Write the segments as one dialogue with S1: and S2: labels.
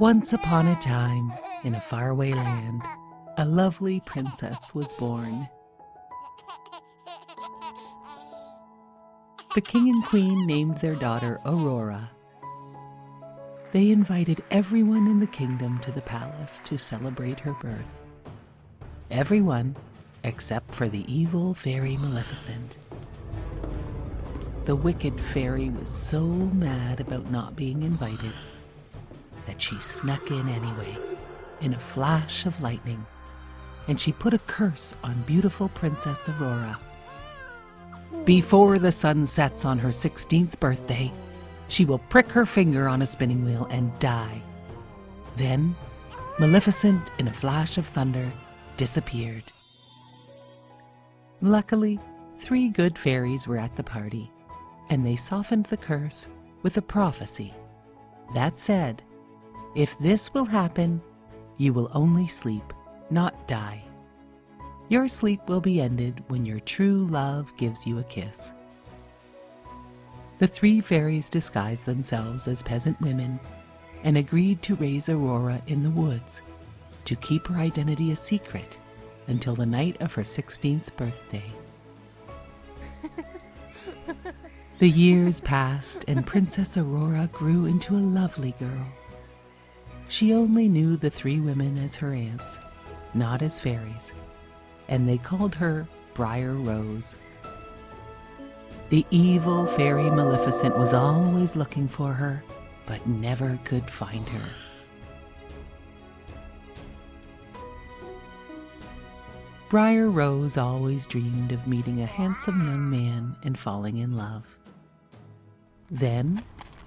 S1: Once upon a time, in a faraway land, a lovely princess was born. The king and queen named their daughter Aurora. They invited everyone in the kingdom to the palace to celebrate her birth. Everyone except for the evil fairy Maleficent. The wicked fairy was so mad about not being invited that she snuck in anyway, in a flash of lightning, and she put a curse on beautiful Princess Aurora. Before the sun sets on her 16th birthday, she will prick her finger on a spinning wheel and die. Then, Maleficent, in a flash of thunder, disappeared. Luckily, 3 good fairies were at the party, and they softened the curse with a prophecy that said, "If this will happen, you will only sleep, not die. Your sleep will be ended when your true love gives you a kiss." The 3 fairies disguised themselves as peasant women and agreed to raise Aurora in the woods to keep her identity a secret until the night of her 16th birthday. The years passed and Princess Aurora grew into a lovely girl. She only knew the 3 women as her aunts, not as fairies, and they called her Briar Rose. The evil fairy Maleficent was always looking for her, but never could find her. Briar Rose always dreamed of meeting a handsome young man and falling in love. Then,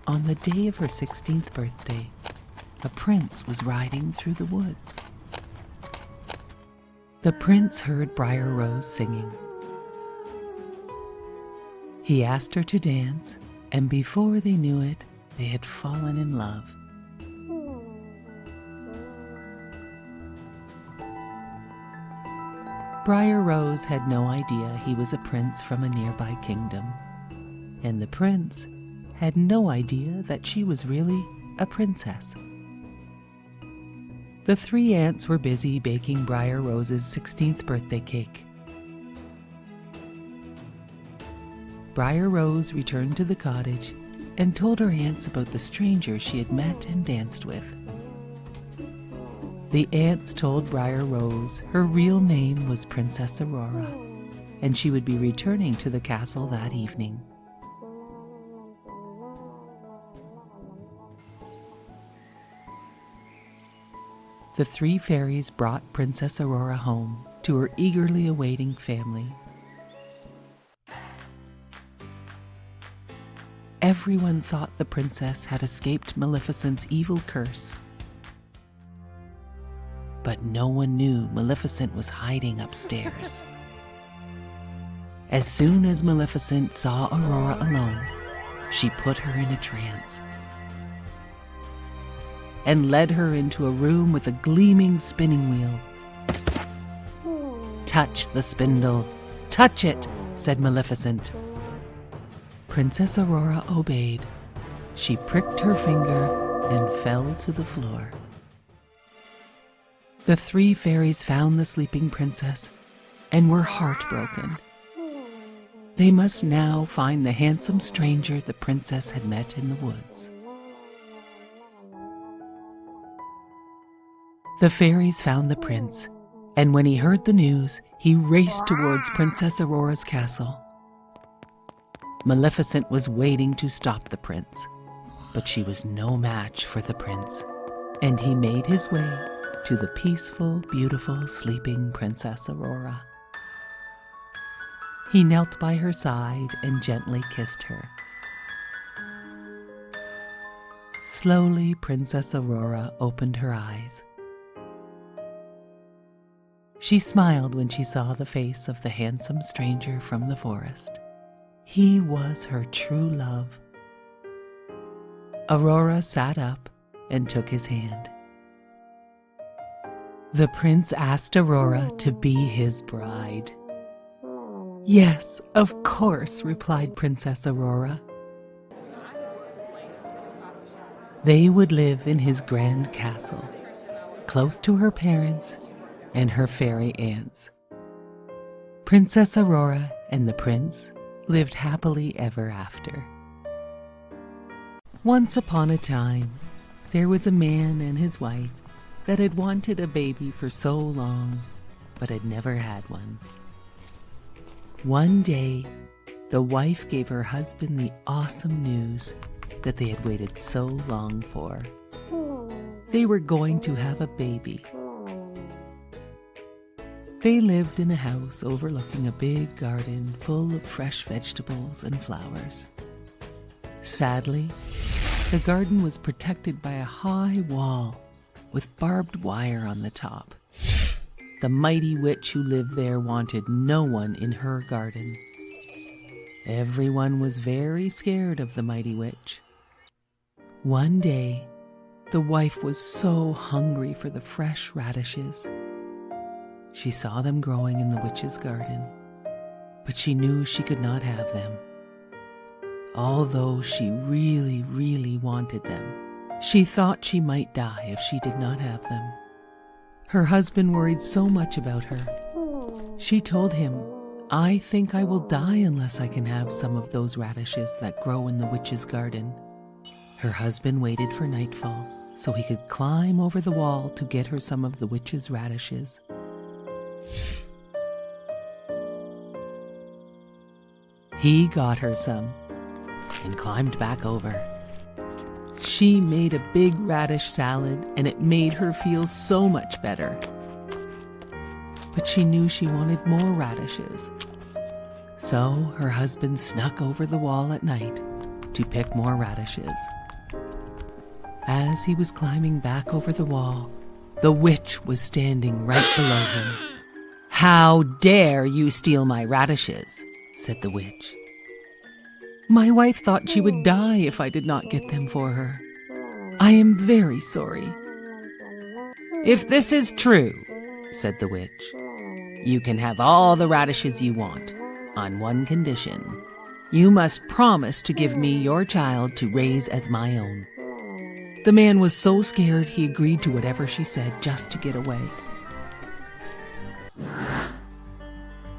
S1: on the day of her 16th birthday, a prince was riding through the woods. The prince heard Briar Rose singing. He asked her to dance, and before they knew it, they had fallen in love. Briar Rose had no idea he was a prince from a nearby kingdom, and the prince had no idea that she was really a princess. The 3 aunts were busy baking Briar Rose's 16th birthday cake. Briar Rose returned to the cottage and told her aunts about the stranger she had met and danced with. The aunts told Briar Rose her real name was Princess Aurora, and she would be returning to the castle that evening. The 3 fairies brought Princess Aurora home to her eagerly awaiting family. Everyone thought the princess had escaped Maleficent's evil curse. But no one knew Maleficent was hiding upstairs. As soon as Maleficent saw Aurora alone, she put her in a trance and led her into a room with a gleaming spinning wheel. "Touch the spindle, touch it," said Maleficent. Princess Aurora obeyed. She pricked her finger and fell to the floor. The 3 fairies found the sleeping princess and were heartbroken. They must now find the handsome stranger the princess had met in the woods. The fairies found the prince, and when he heard the news, he raced towards Princess Aurora's castle. Maleficent was waiting to stop the prince, but she was no match for the prince, and he made his way to the peaceful, beautiful, sleeping Princess Aurora. He knelt by her side and gently kissed her. Slowly, Princess Aurora opened her eyes. She smiled when she saw the face of the handsome stranger from the forest. He was her true love. Aurora sat up and took his hand. The prince asked Aurora to be his bride. "Yes, of course," replied Princess Aurora. They would live in his grand castle, close to her parents and her fairy aunts. Princess Aurora and the prince lived happily ever after. Once upon a time, there was a man and his wife that had wanted a baby for so long, but had never had one. One day, the wife gave her husband the awesome news that they had waited so long for. They were going to have a baby. They lived in a house overlooking a big garden full of fresh vegetables and flowers. Sadly, the garden was protected by a high wall with barbed wire on the top. The mighty witch who lived there wanted no one in her garden. Everyone was very scared of the mighty witch. One day, the wife was so hungry for the fresh radishes. She saw them growing in the witch's garden, but she knew she could not have them. Although she really, really wanted them, she thought she might die if she did not have them. Her husband worried so much about her. She told him, "I think I will die unless I can have some of those radishes that grow in the witch's garden." Her husband waited for nightfall so he could climb over the wall to get her some of the witch's radishes. He got her some and climbed back over. She made a big radish salad, and it made her feel so much better. But she knew she wanted more radishes. So her husband snuck over the wall at night to pick more radishes. As he was climbing back over the wall, the witch was standing right below him. "How dare you steal my radishes?" said the witch. "My wife thought she would die if I did not get them for her. I am very sorry." "If this is true," said the witch, "you can have all the radishes you want, on one condition. You must promise to give me your child to raise as my own." The man was so scared he agreed to whatever she said just to get away.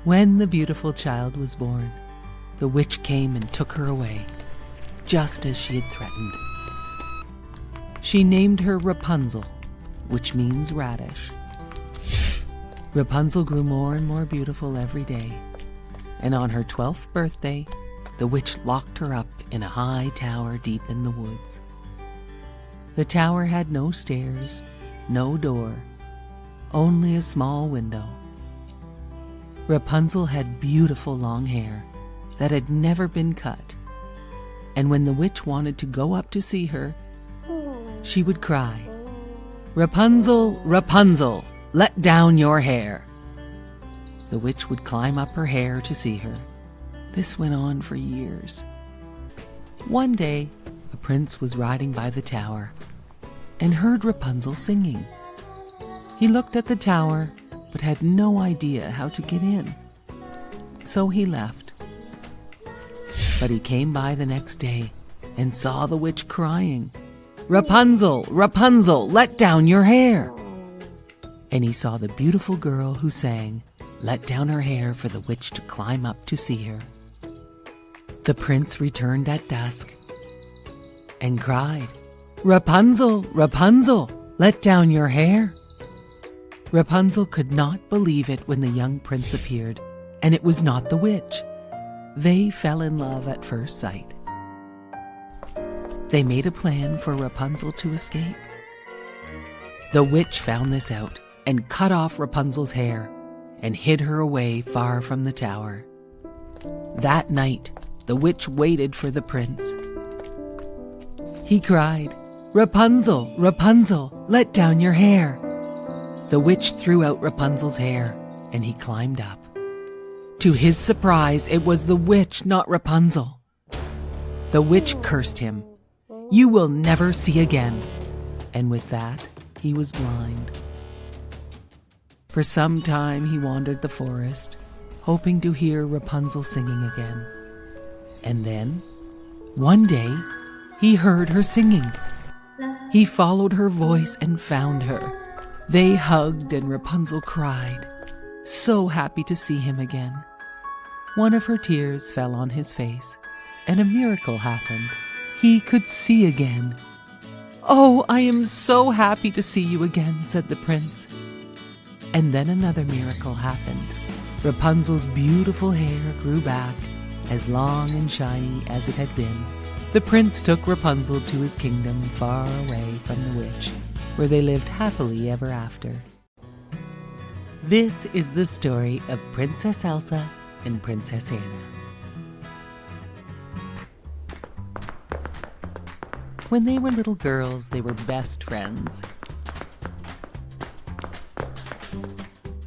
S1: When the beautiful child was born, the witch came and took her away, just as she had threatened. She named her Rapunzel, which means radish. Rapunzel grew more and more beautiful every day, and on her 12th birthday, the witch locked her up in a high tower deep in the woods. The tower had no stairs, no door, only a small window. Rapunzel had beautiful long hair that had never been cut, and when the witch wanted to go up to see her, she would cry, "Rapunzel, Rapunzel, let down your hair." The witch would climb up her hair to see her. This went on for years. One day, a prince was riding by the tower and heard Rapunzel singing. He looked at the tower but had no idea how to get in. So he left. But he came by the next day and saw the witch crying, "Rapunzel, Rapunzel, let down your hair." And he saw the beautiful girl who sang, let down her hair for the witch to climb up to see her. The prince returned at dusk and cried, "Rapunzel, Rapunzel, let down your hair." Rapunzel could not believe it when the young prince appeared, and it was not the witch. They fell in love at first sight. They made a plan for Rapunzel to escape. The witch found this out and cut off Rapunzel's hair and hid her away far from the tower. That night, the witch waited for the prince. He cried, "Rapunzel, Rapunzel, let down your hair." The witch threw out Rapunzel's hair, and he climbed up. To his surprise, it was the witch, not Rapunzel. The witch cursed him. "You will never see again." And with that, he was blind. For some time he wandered the forest, hoping to hear Rapunzel singing again. And then, one day, he heard her singing, He followed her voice and found her. They hugged and Rapunzel cried, so happy to see him again. One of her tears fell on his face, and a miracle happened. He could see again. "Oh, I am so happy to see you again," said the prince. And then another miracle happened. Rapunzel's beautiful hair grew back, as long and shiny as it had been. The prince took Rapunzel to his kingdom far away from the witch, where they lived happily ever after. This is the story of Princess Elsa and Princess Anna. When they were little girls, they were best friends.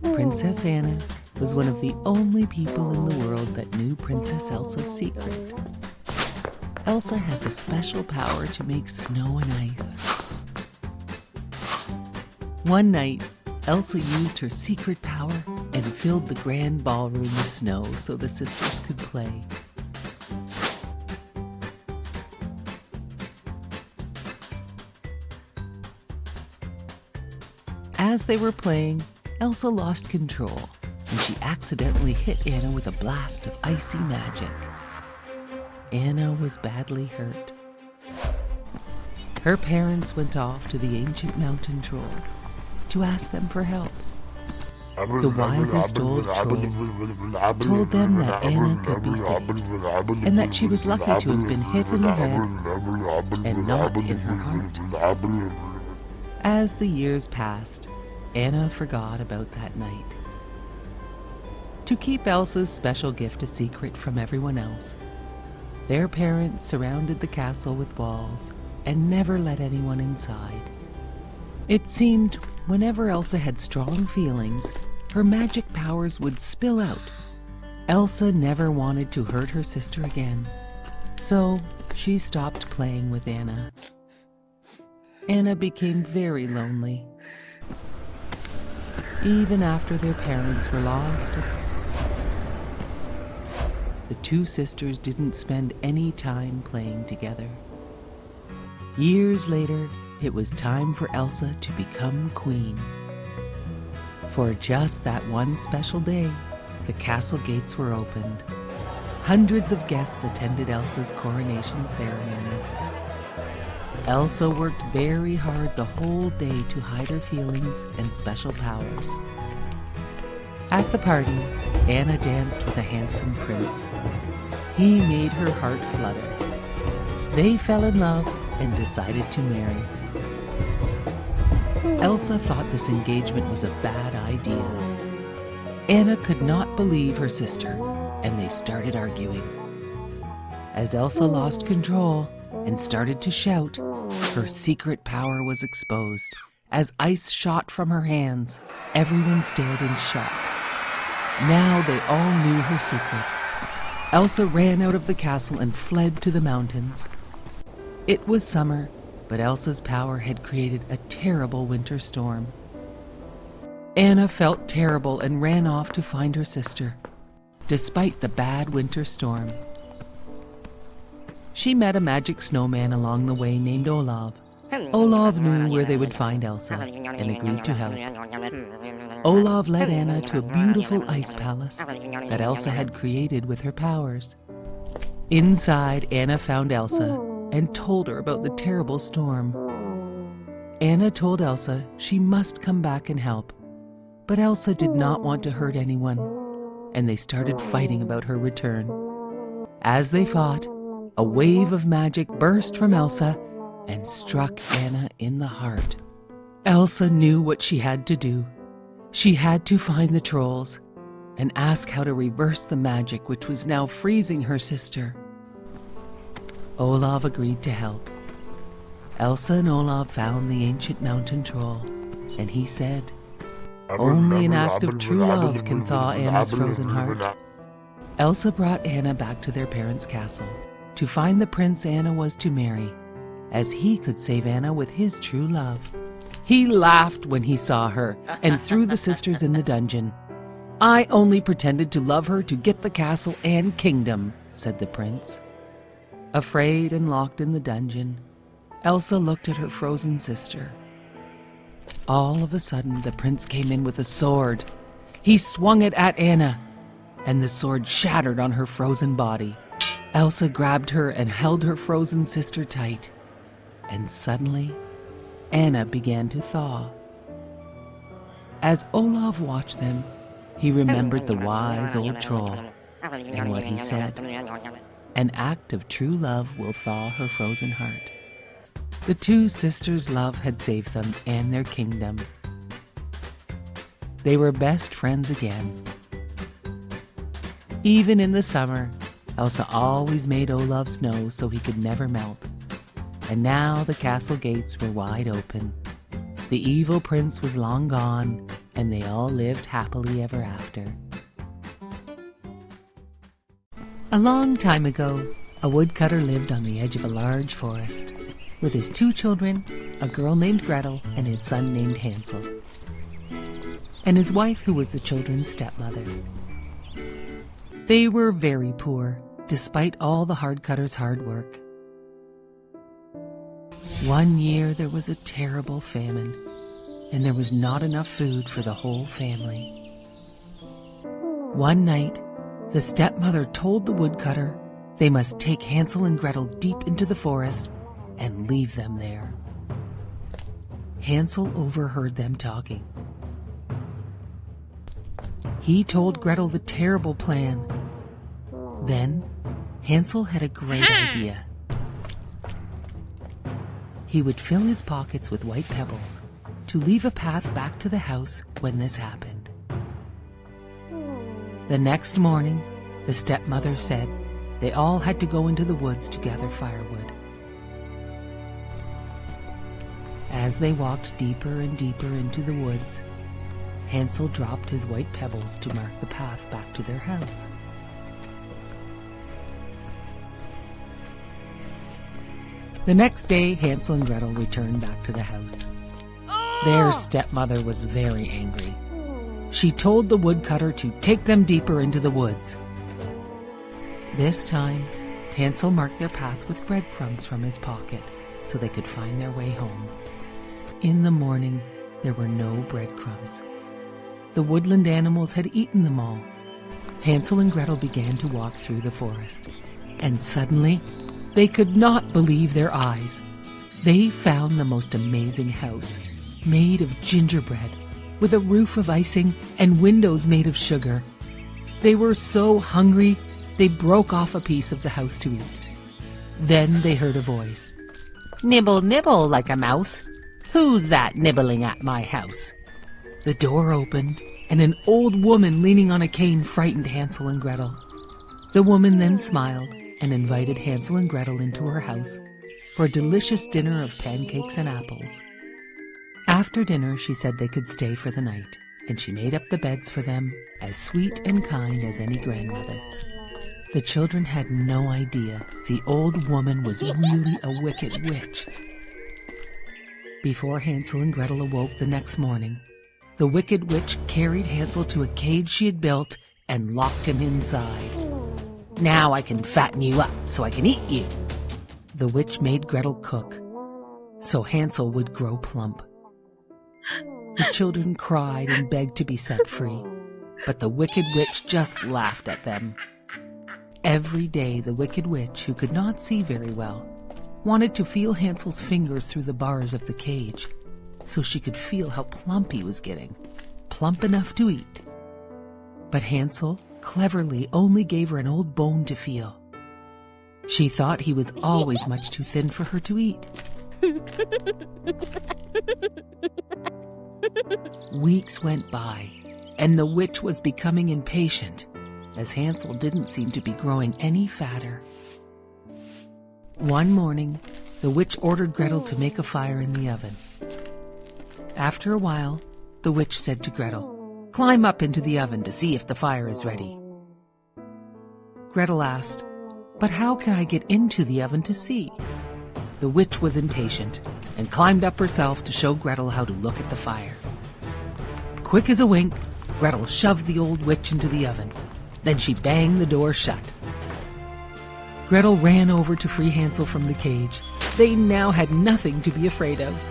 S1: Princess Anna was one of the only people in the world that knew Princess Elsa's secret. Elsa had the special power to make snow and ice. One night, Elsa used her secret power and filled the grand ballroom with snow so the sisters could play. As they were playing, Elsa lost control, and she accidentally hit Anna with a blast of icy magic. Anna was badly hurt. Her parents went off to the ancient mountain trolls to ask them for help. The wisest old troll told them that Anna could be saved, and that she was lucky to have been hit in the head and not in her heart. As the years passed, Anna forgot about that night. To keep Elsa's special gift a secret from everyone else, their parents surrounded the castle with walls and never let anyone inside. It seemed whenever Elsa had strong feelings, her magic powers would spill out. Elsa never wanted to hurt her sister again, so she stopped playing with Anna. Anna became very lonely. Even after their parents were lost, the two sisters didn't spend any time playing together. Years later, it was time for Elsa to become queen. For just that one special day, the castle gates were opened. Hundreds of guests attended Elsa's coronation ceremony. Elsa worked very hard the whole day to hide her feelings and special powers. At the party, Anna danced with a handsome prince. He made her heart flutter. They fell in love and decided to marry. Elsa thought this engagement was a bad idea. Anna could not believe her sister, and they started arguing. As Elsa lost control and started to shout, her secret power was exposed. As ice shot from her hands, everyone stared in shock. Now they all knew her secret. Elsa ran out of the castle and fled to the mountains. It was summer, but Elsa's power had created a terrible winter storm. Anna felt terrible and ran off to find her sister, despite the bad winter storm. She met a magic snowman along the way named Olaf. Olaf knew where they would find Elsa and agreed to help. Olaf led Anna to a beautiful ice palace that Elsa had created with her powers. Inside, Anna found Elsa and told her about the terrible storm. Anna told Elsa she must come back and help, but Elsa did not want to hurt anyone, and they started fighting about her return. As they fought, a wave of magic burst from Elsa and struck Anna in the heart. Elsa knew what she had to do. She had to find the trolls and ask how to reverse the magic which was now freezing her sister. Olaf agreed to help. Elsa and Olaf found the ancient mountain troll, and he said, "Only an act of true love can thaw Anna's frozen heart." Elsa brought Anna back to their parents' castle to find the prince Anna was to marry, as he could save Anna with his true love. He laughed when he saw her and threw the sisters in the dungeon. "I only pretended to love her to get the castle and kingdom," said the prince. Afraid and locked in the dungeon, Elsa looked at her frozen sister. All of a sudden, the prince came in with a sword. He swung it at Anna, and the sword shattered on her frozen body. Elsa grabbed her and held her frozen sister tight, and suddenly, Anna began to thaw. As Olaf watched them, he remembered the wise old troll and what he said. An act of true love will thaw her frozen heart. The two sisters' love had saved them and their kingdom. They were best friends again. Even in the summer, Elsa always made Olaf snow so he could never melt. And now the castle gates were wide open. The evil prince was long gone, and they all lived happily ever after. A long time ago, a woodcutter lived on the edge of a large forest, with his two children, a girl named Gretel and his son named Hansel, and his wife who was the children's stepmother. They were very poor, despite all the hardcutter's hard work. One year there was a terrible famine, and there was not enough food for the whole family. One night, the stepmother told the woodcutter they must take Hansel and Gretel deep into the forest and leave them there. Hansel overheard them talking. He told Gretel the terrible plan. Then, Hansel had a great idea. He would fill his pockets with white pebbles to leave a path back to the house when this happened. The next morning, the stepmother said they all had to go into the woods to gather firewood. As they walked deeper and deeper into the woods, Hansel dropped his white pebbles to mark the path back to their house. The next day, Hansel and Gretel returned back to the house. Their stepmother was very angry. She told the woodcutter to take them deeper into the woods. This time, Hansel marked their path with breadcrumbs from his pocket so they could find their way home. In the morning, there were no breadcrumbs. The woodland animals had eaten them all. Hansel and Gretel began to walk through the forest, and suddenly, they could not believe their eyes. They found the most amazing house, made of gingerbread, with a roof of icing and windows made of sugar. They were so hungry, they broke off a piece of the house to eat. Then they heard a voice. "Nibble, nibble like a mouse. Who's that nibbling at my house?" The door opened, and an old woman leaning on a cane frightened Hansel and Gretel. The woman then smiled and invited Hansel and Gretel into her house for a delicious dinner of pancakes and apples. After dinner, she said they could stay for the night, and she made up the beds for them, as sweet and kind as any grandmother. The children had no idea the old woman was really a wicked witch. Before Hansel and Gretel awoke the next morning, the wicked witch carried Hansel to a cage she had built and locked him inside. "Now I can fatten you up so I can eat you." The witch made Gretel cook, so Hansel would grow plump. The children cried and begged to be set free, but the wicked witch just laughed at them. Every day the wicked witch, who could not see very well, wanted to feel Hansel's fingers through the bars of the cage, so she could feel how plump he was getting, plump enough to eat. But Hansel cleverly only gave her an old bone to feel. She thought he was always much too thin for her to eat. Weeks went by, and the witch was becoming impatient, as Hansel didn't seem to be growing any fatter. One morning, the witch ordered Gretel to make a fire in the oven. After a while, the witch said to Gretel, "Climb up into the oven to see if the fire is ready." Gretel asked, "But how can I get into the oven to see?" The witch was impatient and climbed up herself to show Gretel how to look at the fire. Quick as a wink, Gretel shoved the old witch into the oven. Then she banged the door shut. Gretel ran over to free Hansel from the cage, They now had nothing to be afraid of.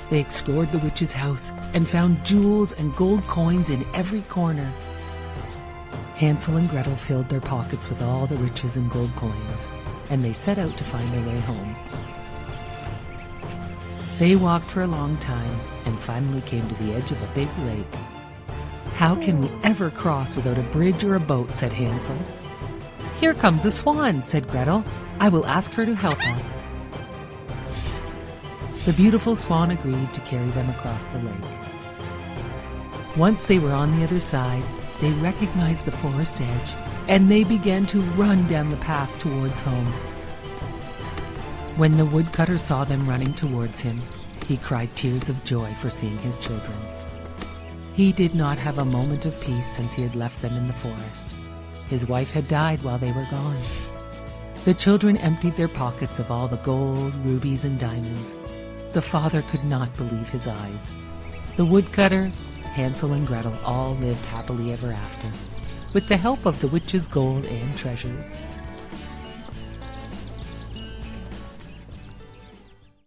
S1: They explored the witch's house and found jewels and gold coins in every corner. Hansel and Gretel filled their pockets with all the riches and gold coins, and they set out to find their way home. They walked for a long time and finally came to the edge of a big lake. "How can we ever cross without a bridge or a boat?" said Hansel. "Here comes a swan," said Gretel. "I will ask her to help us." The beautiful swan agreed to carry them across the lake. Once they were on the other side, they recognized the forest edge, and they began to run down the path towards home. When the woodcutter saw them running towards him, he cried tears of joy for seeing his children. He did not have a moment of peace since he had left them in the forest. His wife had died while they were gone. The children emptied their pockets of all the gold, rubies, and diamonds. The father could not believe his eyes. The woodcutter, Hansel and Gretel all lived happily ever after, with the help of the witch's gold and treasures.